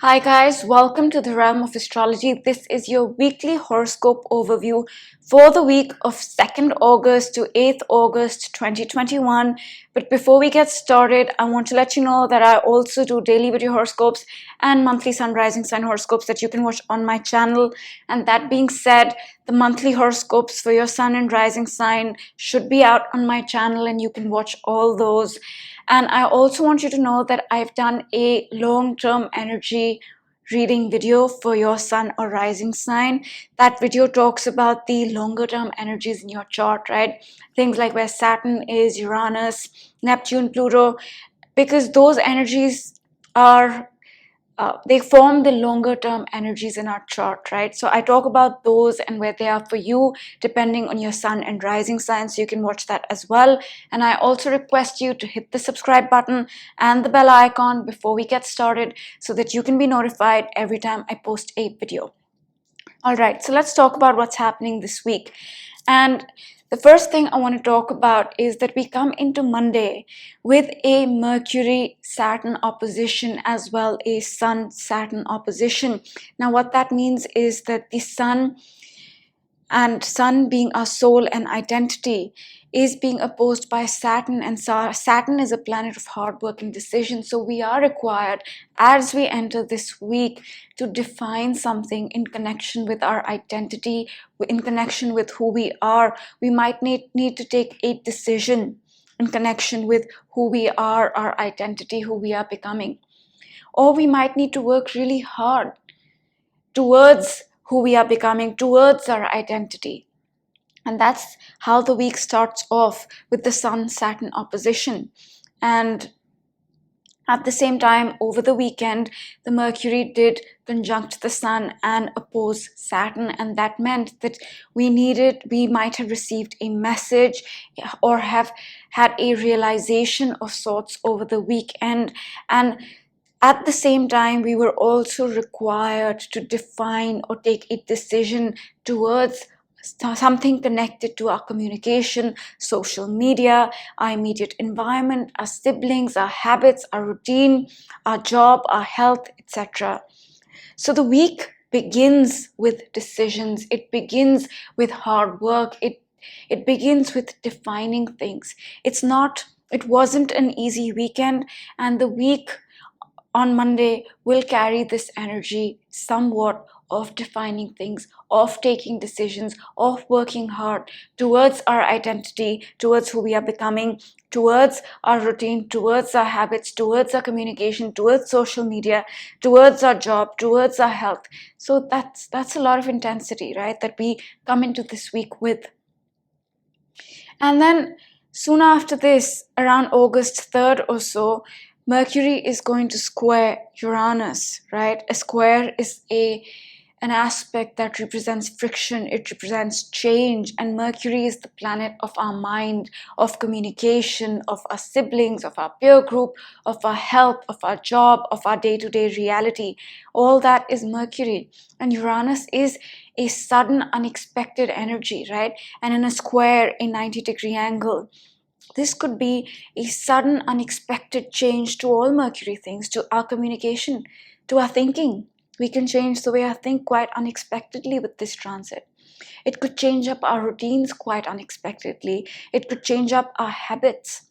Hi guys, welcome to the realm of astrology. This is your weekly horoscope overview for the week of 2nd August to 8th August 2021. But before we get started, I want to let you know that I also do daily video horoscopes and monthly sun rising sign horoscopes that you can watch on my channel. And that being said, the monthly horoscopes for your sun and rising sign should be out on my channel and you can watch all those. And I also want you to know that I've done a long-term energy reading video for your sun or rising sign. That video talks about the longer term energies in your chart, right? Things like where Saturn is, Uranus, Neptune, Pluto, because those energies are they form the longer term energies in our chart, right? So I talk about those and where they are for you depending on your sun and rising sign, so you can watch that as well. And I also request you to hit the subscribe button and the bell icon before we get started so that you can be notified every time I post a video. All right, so let's talk about what's happening this week. And the first thing I want to talk about is that we come into Monday with a Mercury Saturn opposition as well as Sun Saturn opposition. Now, what that means is that the Sun being our soul and identity is being opposed by Saturn, and Saturn is a planet of hard work and decision. So we are required as we enter this week to define something in connection with our identity, in connection with who we are. We might need to take a decision in connection with who we are, our identity, who we are becoming. Or we might need to work really hard towards who we are becoming, towards our identity. And that's how the week starts off, with the Sun-Saturn opposition. And at the same time, over the weekend, the Mercury did conjunct the Sun and oppose Saturn, and that meant that we might have received a message or have had a realization of sorts over the weekend. And at the same time, we were also required to define or take a decision towards something connected to our communication, social media, our immediate environment, our siblings, our habits, our routine, our job, our health, etc. So the week begins with decisions. It begins with hard work. It begins with defining things. It wasn't an easy weekend, and the week on Monday will carry this energy somewhat of defining things, of taking decisions, of working hard towards our identity, towards who we are becoming, towards our routine, towards our habits, towards our communication, towards social media, towards our job, towards our health. So that's a lot of intensity, right, that we come into this week with. And then soon after this, around August 3rd or so, Mercury is going to square Uranus, right? A square is an aspect that represents friction, it represents change, and Mercury is the planet of our mind, of communication, of our siblings, of our peer group, of our health, of our job, of our day-to-day reality. All that is Mercury. And Uranus is a sudden, unexpected energy, right? And in a square, a 90-degree angle. This could be a sudden, unexpected change to all Mercury things, to our communication, to our thinking. We can change the way I think quite unexpectedly with this transit. It could change up our routines quite unexpectedly. It could change up our habits.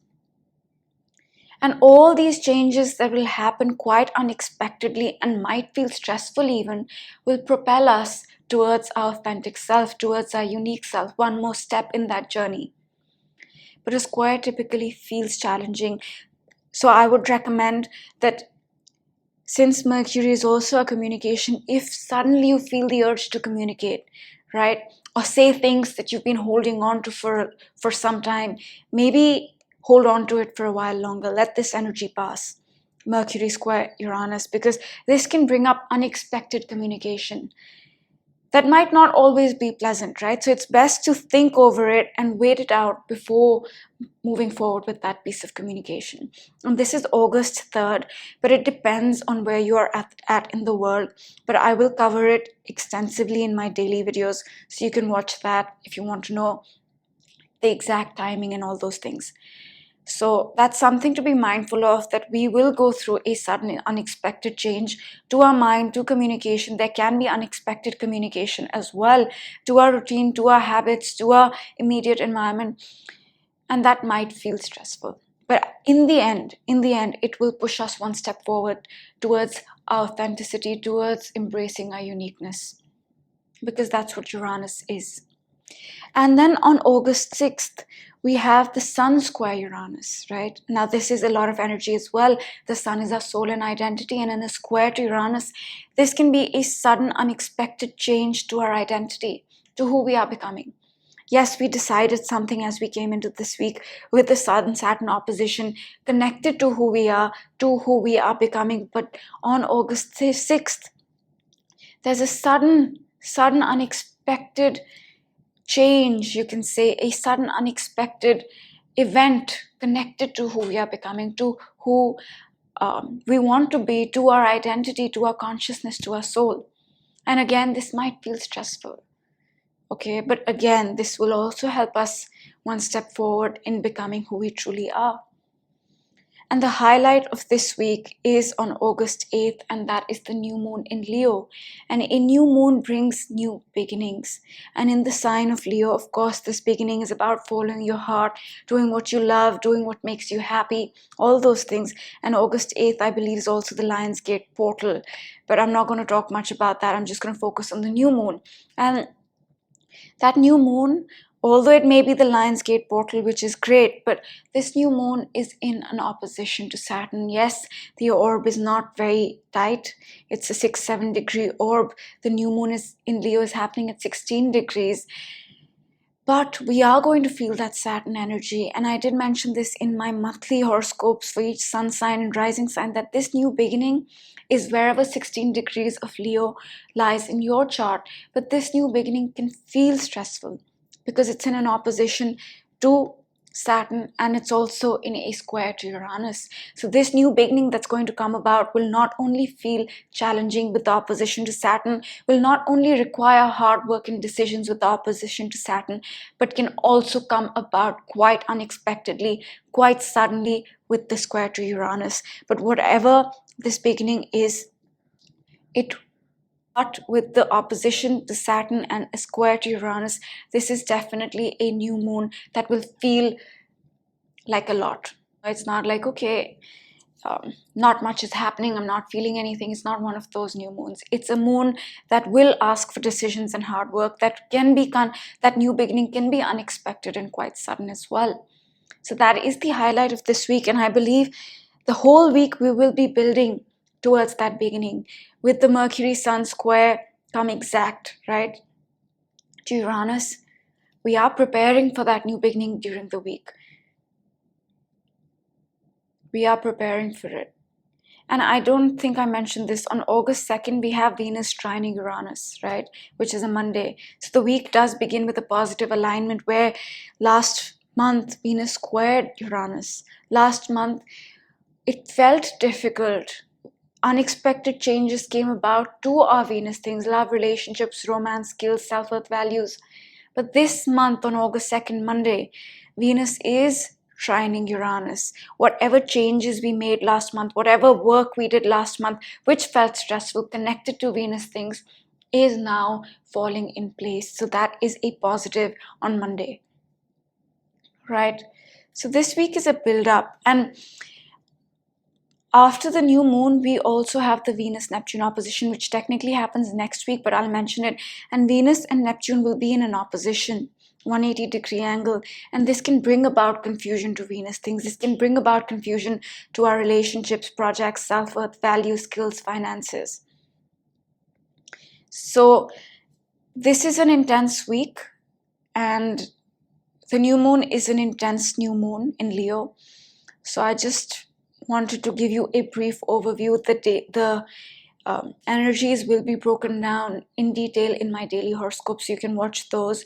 And all these changes that will happen quite unexpectedly and might feel stressful even, will propel us towards our authentic self, towards our unique self, one more step in that journey. But a square typically feels challenging. So I would recommend that, since Mercury is also a communication, if suddenly you feel the urge to communicate, right, or say things that you've been holding on to for some time, maybe hold on to it for a while longer. Let this energy pass. Mercury square Uranus, because this can bring up unexpected communication that might not always be pleasant, right? So it's best to think over it and wait it out before moving forward with that piece of communication. And this is August 3rd, but it depends on where you are at in the world. But I will cover it extensively in my daily videos, so you can watch that if you want to know the exact timing and all those things. So that's something to be mindful of, that we will go through a sudden unexpected change to our mind, to communication. There can be unexpected communication as well, to our routine, to our habits, to our immediate environment, and that might feel stressful. But in the end, it will push us one step forward towards our authenticity, towards embracing our uniqueness, because that's what Uranus is. And then on August 6th, we have the Sun square Uranus, right? Now, this is a lot of energy as well. The Sun is our soul and identity, and in a square to Uranus, this can be a sudden, unexpected change to our identity, to who we are becoming. Yes, we decided something as we came into this week with the Sun Saturn opposition connected to who we are becoming. But on August 6th, there's a sudden, unexpected change, you can say, a sudden unexpected event connected to who we are becoming, to who we want to be, to our identity, to our consciousness, to our soul. And again, this might feel stressful, okay, but again, this will also help us one step forward in becoming who we truly are. And the highlight of this week is on August 8th, and that is the new moon in Leo. And a new moon brings new beginnings. And in the sign of Leo, of course, this beginning is about following your heart, doing what you love, doing what makes you happy, all those things. And August 8th, I believe, is also the Lionsgate portal. But I'm not going to talk much about that. I'm just going to focus on the new moon. And that new moon, although it may be the Lionsgate portal, which is great, but this new moon is in an opposition to Saturn. Yes, the orb is not very tight. It's a 6-7 degree orb. The new moon is in Leo is happening at 16 degrees. But we are going to feel that Saturn energy. And I did mention this in my monthly horoscopes for each sun sign and rising sign, that this new beginning is wherever 16 degrees of Leo lies in your chart. But this new beginning can feel stressful because it's in an opposition to Saturn, and it's also in a square to Uranus. So this new beginning that's going to come about will not only feel challenging with the opposition to Saturn, will not only require hard work and decisions with the opposition to Saturn, but can also come about quite unexpectedly, quite suddenly with the square to Uranus. But whatever this beginning is, it but with the opposition to Saturn and a square to Uranus, this is definitely a new moon that will feel like a lot. It's not like, okay, not much is happening, I'm not feeling anything. It's not one of those new moons. It's a moon that will ask for decisions and hard work, that new beginning can be unexpected and quite sudden as well. So that is the highlight of this week, and I believe the whole week we will be building towards that beginning with the Mercury Sun square come exact, right, to Uranus. We are preparing for that new beginning during the week. We are preparing for it. And I don't think I mentioned this, on August 2nd, we have Venus trining Uranus, right, which is a Monday. So the week does begin with a positive alignment, where last month Venus squared Uranus. Last month, it felt difficult. Unexpected changes came about to our Venus things, love, relationships, romance, skills, self-worth, values. But this month, on August 2nd, Monday, Venus is trining Uranus. Whatever changes we made last month, whatever work we did last month, which felt stressful, connected to Venus things, is now falling in place. So that is a positive on Monday, right? So this week is a build-up, and after the new moon, we also have the Venus-Neptune opposition, which technically happens next week, but I'll mention it. And Venus and Neptune will be in an opposition, 180-degree angle. And this can bring about confusion to Venus things. This can bring about confusion to our relationships, projects, self-worth, values, skills, finances. So this is an intense week, and the new moon is an intense new moon in Leo. So I just wanted to give you a brief overview. The energies will be broken down in detail in my daily horoscope, so you can watch those.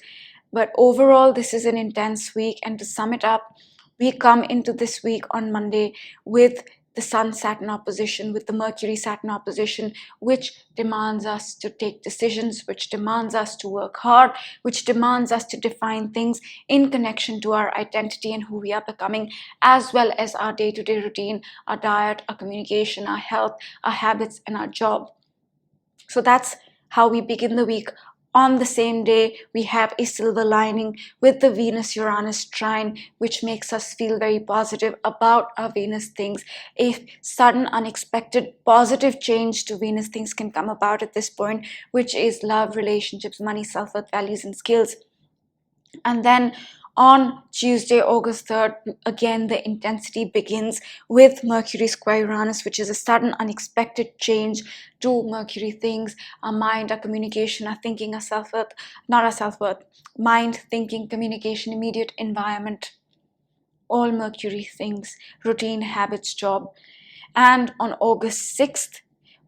But overall, this is an intense week, and to sum it up, we come into this week on Monday with the Sun-Saturn opposition, with the Mercury-Saturn opposition, which demands us to take decisions, which demands us to work hard, which demands us to define things in connection to our identity and who we are becoming, as well as our day-to-day routine, our diet, our communication, our health, our habits, and our job. So that's how we begin the week. On the same day, we have a silver lining with the Venus-Uranus trine, which makes us feel very positive about our Venus things. A sudden, unexpected, positive change to Venus things can come about at this point, which is love, relationships, money, self-worth, values, and skills. And then on Tuesday, August 3rd, again, the intensity begins with Mercury square Uranus, which is a sudden, unexpected change to Mercury things, our mind, our communication, our thinking, our self-worth, not our self-worth, mind, thinking, communication, immediate environment, all Mercury things, routine, habits, job. And on August 6th,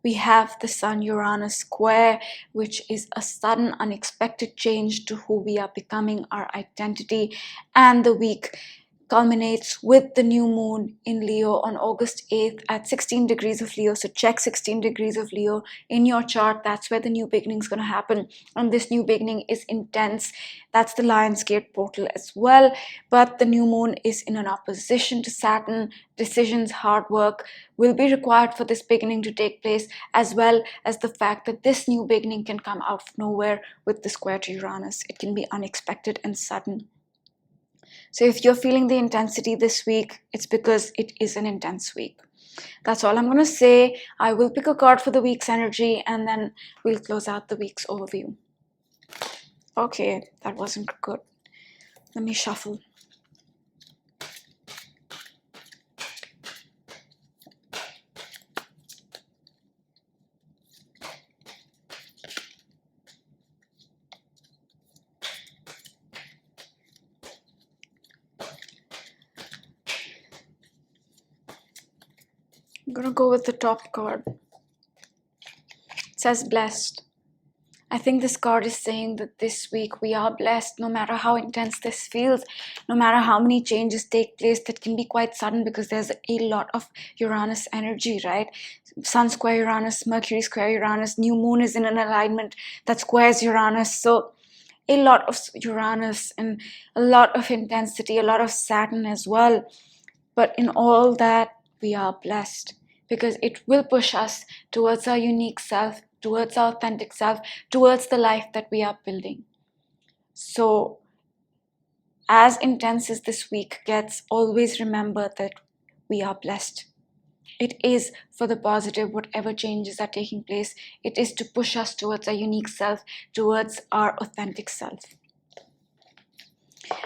we have the Sun-Uranus square, which is a sudden, unexpected change to who we are becoming, our identity. And the week culminates with the new moon in Leo on August 8th at 16 degrees of Leo. So check 16 degrees of Leo in your chart. That's where the new beginning is going to happen. And this new beginning is intense. That's the Lionsgate portal as well. But the new moon is in an opposition to Saturn. Decisions, hard work will be required for this beginning to take place, as well as the fact that this new beginning can come out of nowhere with the square to Uranus. It can be unexpected and sudden. So if you're feeling the intensity this week, it's because it is an intense week. That's all I'm going to say. I will pick a card for the week's energy, and then we'll close out the week's overview. Okay, that wasn't good. Let me shuffle. I'm going to go with the top card. It says blessed. I think this card is saying that this week we are blessed, no matter how intense this feels, no matter how many changes take place that can be quite sudden, because there's a lot of Uranus energy, right? Sun square Uranus, Mercury square Uranus, new moon is in an alignment that squares Uranus. So a lot of Uranus and a lot of intensity, a lot of Saturn as well. But in all that, we are blessed, because it will push us towards our unique self, towards our authentic self, towards the life that we are building. So as intense as this week gets, always remember that we are blessed. It is for the positive, whatever changes are taking place. It is to push us towards our unique self, towards our authentic self.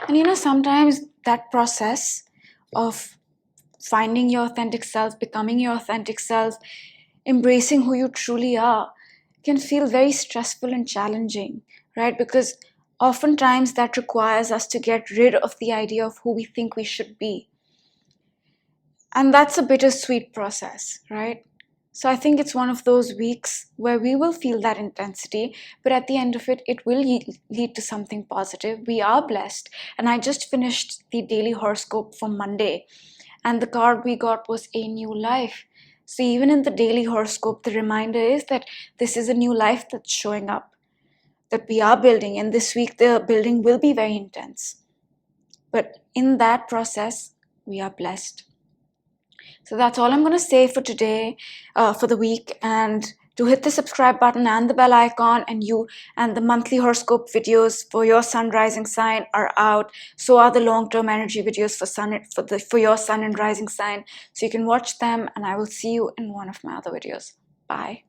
And sometimes that process of finding your authentic self, becoming your authentic self, embracing who you truly are, can feel very stressful and challenging, right? Because oftentimes that requires us to get rid of the idea of who we think we should be. And that's a bittersweet process, right? So I think it's one of those weeks where we will feel that intensity, but at the end of it, it will lead to something positive. We are blessed. And I just finished the daily horoscope for Monday, and the card we got was a new life. So even in the daily horoscope, the reminder is that this is a new life that's showing up, that we are building. And this week, the building will be very intense. But in that process, we are blessed. So that's all I'm going to say for today, for the week. And to hit the subscribe button and the bell icon, and the monthly horoscope videos for your sun rising sign are out. So are the long-term energy videos for your sun and rising sign. So you can watch them, and I will see you in one of my other videos. Bye.